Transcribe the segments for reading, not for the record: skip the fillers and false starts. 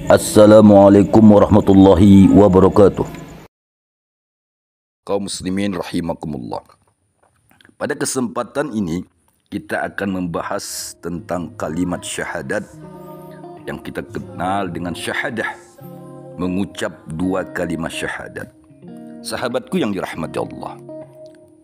Assalamualaikum warahmatullahi wabarakatuh. Kaum muslimin rahimakumullah. Pada kesempatan ini kita akan membahas tentang kalimat syahadat yang kita kenal dengan syahadah, mengucap dua kalimat syahadat. Sahabatku yang dirahmati Allah,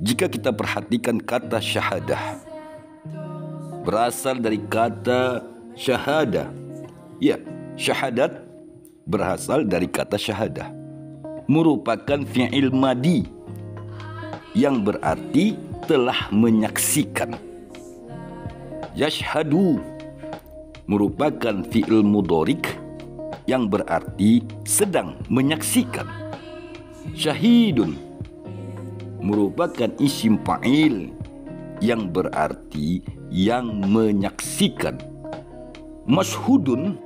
jika kita perhatikan kata syahadah berasal dari kata syahadah. Ya, syahadat berasal dari kata syahadah, merupakan fi'il madi yang berarti telah menyaksikan. Yashhadu merupakan fi'il mudhorik yang berarti sedang menyaksikan. Syahidun merupakan isim fa'il yang berarti yang menyaksikan. Mashhudun,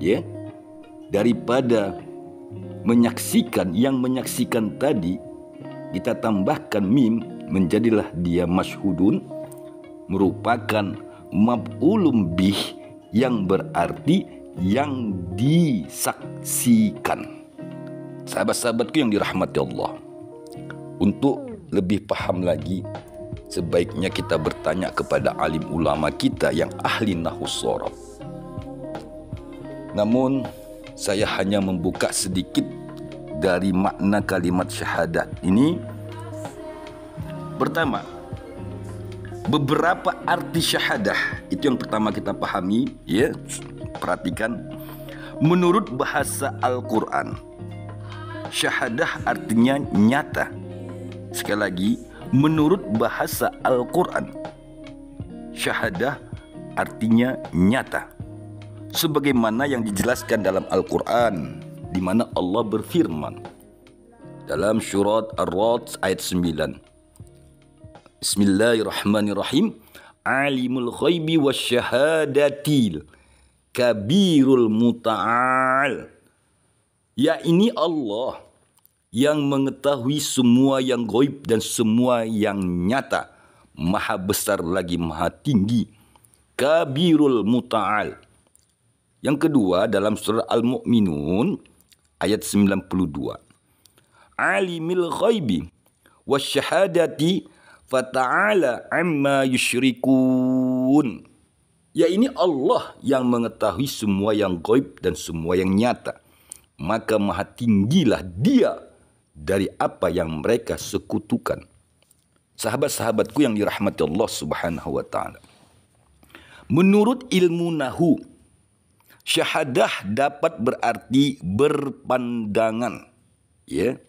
ya, daripada menyaksikan, yang menyaksikan tadi kita tambahkan mim, menjadilah dia mashhudun, merupakan maf'ulun bih yang berarti yang disaksikan. Sahabat-sahabatku yang dirahmati Allah, untuk lebih paham lagi, sebaiknya kita bertanya kepada alim ulama kita yang ahli nahwus shorof. Namun saya hanya membuka sedikit dari makna kalimat syahadat ini. Pertama, beberapa arti syahadah itu yang pertama kita pahami, ya. Perhatikan, menurut bahasa Al-Quran, syahadah artinya nyata. Sekali lagi, menurut bahasa Al-Quran, syahadah artinya nyata, sebagaimana yang dijelaskan dalam Al-Quran, di mana Allah berfirman dalam surat Ar-Ra'd ayat 9. Bismillahirrahmanirrahim. Alimul ghaibi wasyahadatil kabirul muta'al. Ya, ini Allah yang mengetahui semua yang gaib dan semua yang nyata, maha besar lagi maha tinggi, kabirul muta'al. Yang kedua dalam surah Al-Mu'minun ayat 92. Alimil ghaibi wasyahadati fata'ala amma yusyrikun. Ya, ini Allah yang mengetahui semua yang gaib dan semua yang nyata, maka maha tinggilah dia dari apa yang mereka sekutukan. Sahabat-sahabatku yang dirahmati Allah subhanahu wa ta'ala, menurut ilmu nahu, syahadah dapat berarti berpandangan. Ya,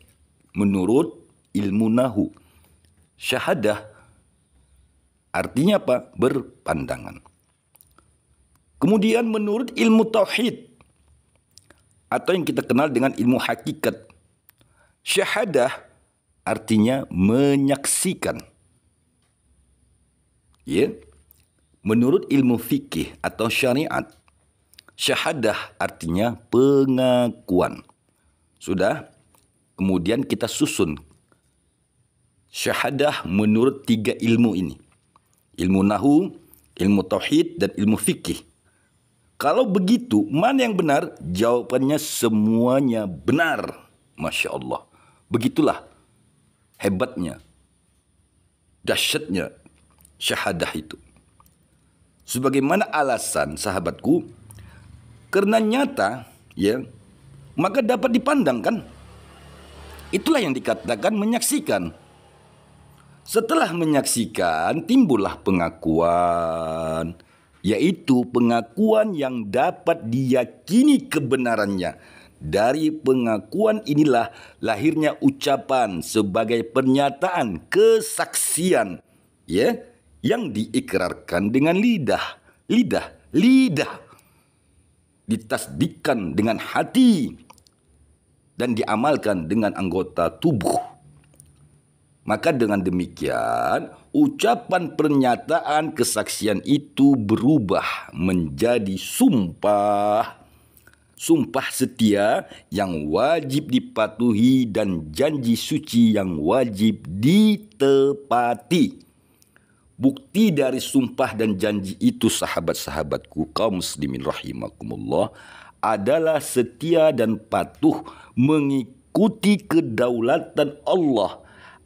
menurut ilmu nahu, syahadah artinya apa? Berpandangan. Kemudian menurut ilmu tauhid, atau yang kita kenal dengan ilmu hakikat, syahadah artinya menyaksikan. Ya, menurut ilmu fikih atau syariat, syahadah artinya pengakuan. Sudah? Kemudian kita susun syahadah menurut tiga ilmu ini: ilmu nahu, ilmu tauhid, dan ilmu fikih. Kalau begitu, mana yang benar? Jawabannya semuanya benar. Masya Allah. Begitulah hebatnya, dahsyatnya syahadah itu. Sebagaimana alasan, sahabatku, karena nyata, ya, maka dapat dipandang, kan? Itulah yang dikatakan menyaksikan. Setelah menyaksikan, timbullah pengakuan, yaitu pengakuan yang dapat diyakini kebenarannya. Dari pengakuan inilah lahirnya ucapan sebagai pernyataan kesaksian, ya, yang diikrarkan dengan lidah, ditasdikkan dengan hati, dan diamalkan dengan anggota tubuh. Maka dengan demikian, ucapan pernyataan kesaksian itu berubah menjadi sumpah. Sumpah setia yang wajib dipatuhi dan janji suci yang wajib ditepati. Bukti dari sumpah dan janji itu, sahabat-sahabatku kaum muslimin rahimakumullah, adalah setia dan patuh mengikuti kedaulatan Allah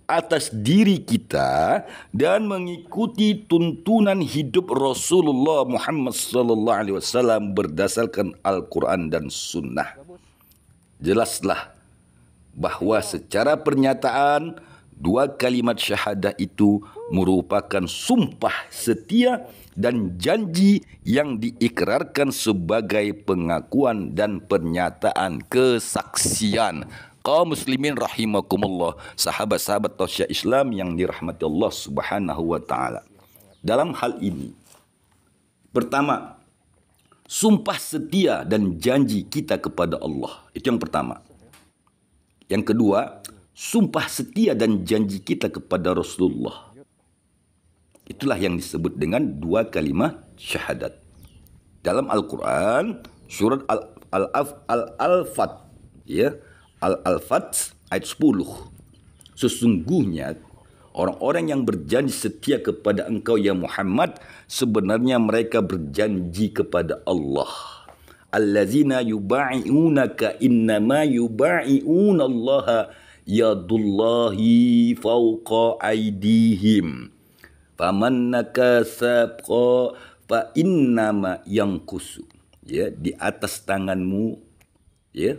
atas diri kita dan mengikuti tuntunan hidup Rasulullah Muhammad sallallahu alaihi wasallam berdasarkan Al-Quran dan Sunnah. Jelaslah bahawa secara pernyataan dua kalimat syahadah itu merupakan sumpah setia dan janji yang diikrarkan sebagai pengakuan dan pernyataan kesaksian. Kaum muslimin rahimakumullah, sahabat-sahabat tausiah Islam yang dirahmati Allah Subhanahu wa taala. Dalam hal ini, pertama, sumpah setia dan janji kita kepada Allah. Itu yang pertama. Yang kedua, sumpah setia dan janji kita kepada Rasulullah. Itulah yang disebut dengan dua kalimat syahadat. Dalam Al-Quran, surat Al-Fat, ya, Al-Fat ayat 10. Sesungguhnya orang-orang yang berjanji setia kepada engkau ya Muhammad, sebenarnya mereka berjanji kepada Allah. Allazina yuba'i'unaka innama yuba'i'una Allah yadullahi fawqa aydihim. Faman nakasabqa fa innama yankusu. Ya, di atas tanganmu, ya,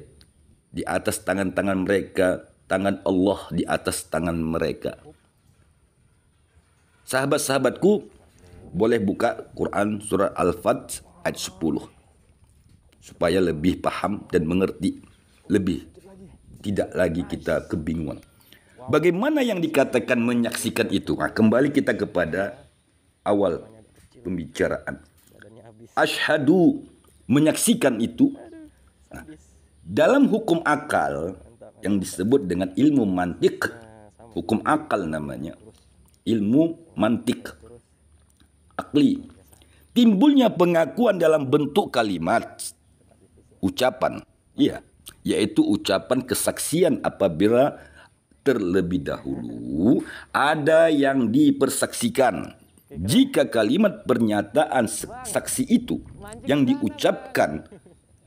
di atas tangan-tangan mereka, tangan Allah di atas tangan mereka. Sahabat-sahabatku, boleh buka Quran surah Al-Fat ayat 10 supaya lebih paham dan mengerti lebih, tidak lagi kita kebingungan. Bagaimana yang dikatakan menyaksikan itu? Nah, kembali kita kepada awal pembicaraan. Asyhadu, menyaksikan itu. Nah, dalam hukum akal yang disebut dengan ilmu mantik, hukum akal namanya, ilmu mantik, akli, timbulnya pengakuan dalam bentuk kalimat, ucapan, ya, yaitu ucapan kesaksian apabila terlebih dahulu ada yang dipersaksikan. Jika kalimat pernyataan saksi itu yang diucapkan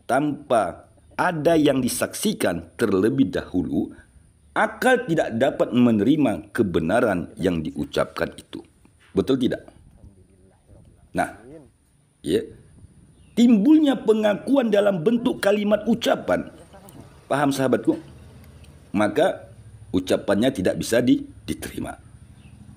tanpa ada yang disaksikan terlebih dahulu, akal tidak dapat menerima kebenaran yang diucapkan itu. Betul tidak? Nah, ya, timbulnya pengakuan dalam bentuk kalimat ucapan. Paham sahabatku? Maka ucapannya tidak bisa diterima.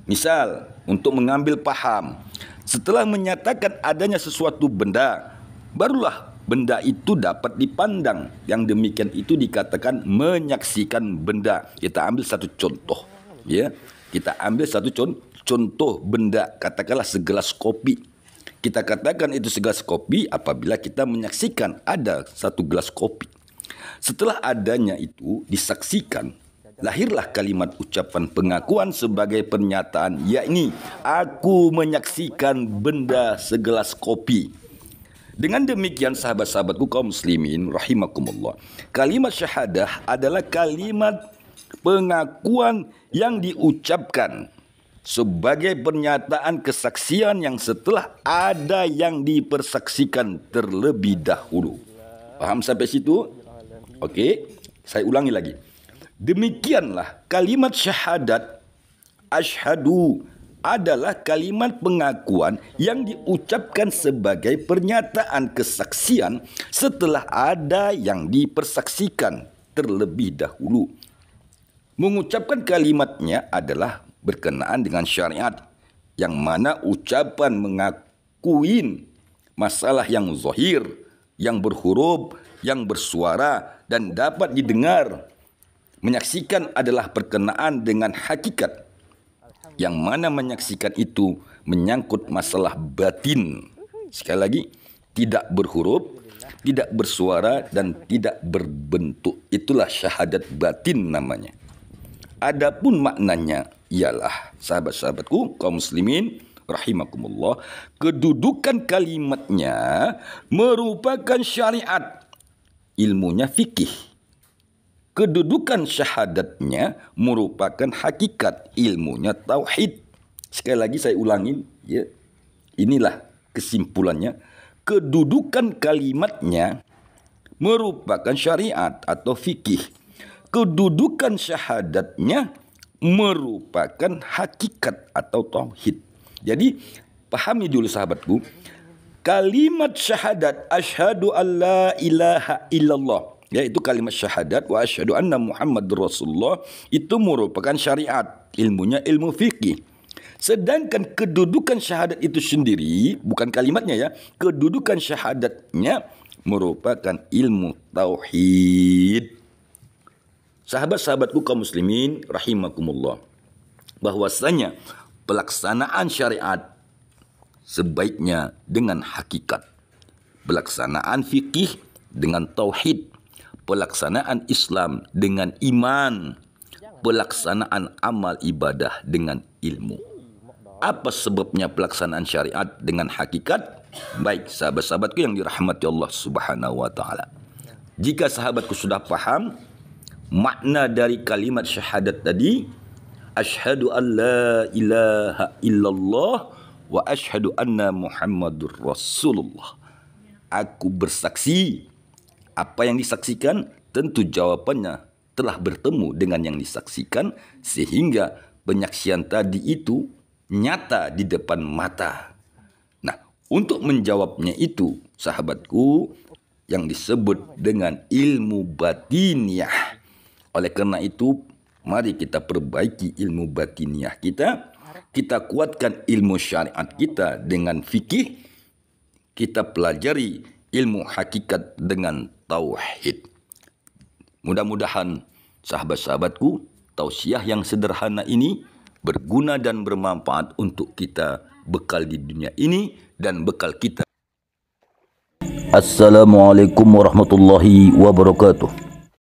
Misal, untuk mengambil paham, setelah menyatakan adanya sesuatu benda, barulah benda itu dapat dipandang. Yang demikian itu dikatakan menyaksikan benda. Kita ambil satu contoh, ya. Kita ambil satu contoh benda, katakanlah segelas kopi. Kita katakan itu segelas kopi apabila kita menyaksikan ada satu gelas kopi. Setelah adanya itu disaksikan, lahirlah kalimat ucapan pengakuan sebagai pernyataan, yakni aku menyaksikan benda segelas kopi. Dengan demikian sahabat-sahabatku kaum muslimin rahimakumullah, kalimat syahadah adalah kalimat pengakuan yang diucapkan sebagai pernyataan kesaksian yang setelah ada yang dipersaksikan terlebih dahulu. Paham sampai situ? Okey, saya ulangi lagi. Demikianlah kalimat syahadat asyhadu adalah kalimat pengakuan yang diucapkan sebagai pernyataan kesaksian setelah ada yang dipersaksikan terlebih dahulu. Mengucapkan kalimatnya adalah berkenaan dengan syariat, yang mana ucapan mengakuin masalah yang zahir, yang berhuruf, yang bersuara dan dapat didengar. Menyaksikan adalah berkenaan dengan hakikat, yang mana menyaksikan itu menyangkut masalah batin. Sekali lagi, tidak berhuruf, tidak bersuara dan tidak berbentuk. Itulah syahadat batin namanya. Adapun maknanya ialah, sahabat-sahabatku kaum muslimin rahimakumullah, kedudukan kalimatnya merupakan syariat, ilmunya fikih. Kedudukan syahadatnya merupakan hakikat, ilmunya tauhid. Sekali lagi saya ulangi, ya. Inilah kesimpulannya. Kedudukan kalimatnya merupakan syariat atau fikih. Kedudukan syahadatnya merupakan hakikat atau tauhid. Jadi pahami dulu sahabatku, kalimat syahadat asyhadu alla ilaha illallah, yaitu kalimat syahadat wa asyhadu anna Muhammadur Rasulullah, itu merupakan syariat, ilmunya ilmu fikih. Sedangkan kedudukan syahadat itu sendiri, bukan kalimatnya ya, kedudukan syahadatnya merupakan ilmu tauhid. Sahabat-sahabatku kaum muslimin rahimakumullah, bahwasanya pelaksanaan syariat sebaiknya dengan hakikat, pelaksanaan fikih dengan tauhid, pelaksanaan Islam dengan iman, pelaksanaan amal ibadah dengan ilmu. Apa sebabnya pelaksanaan syariat dengan hakikat? Baik sahabat-sahabatku yang dirahmati Allah Subhanahu wa taala, jika sahabatku sudah paham makna dari kalimat syahadat tadi, asyhadu an la ilaha illallah wa asyhadu anna Muhammadur Rasulullah, aku bersaksi, apa yang disaksikan tentu jawabannya telah bertemu dengan yang disaksikan, sehingga penyaksian tadi itu nyata di depan mata. Nah, untuk menjawabnya itu sahabatku yang disebut dengan ilmu batiniah. Oleh karena itu, mari kita perbaiki ilmu batiniah kita. Kita kuatkan ilmu syariat kita dengan fikih. Kita pelajari ilmu hakikat dengan tauhid. Mudah-mudahan sahabat-sahabatku, tausiah yang sederhana ini berguna dan bermanfaat untuk kita, bekal di dunia ini dan bekal kita. Assalamualaikum warahmatullahi wabarakatuh.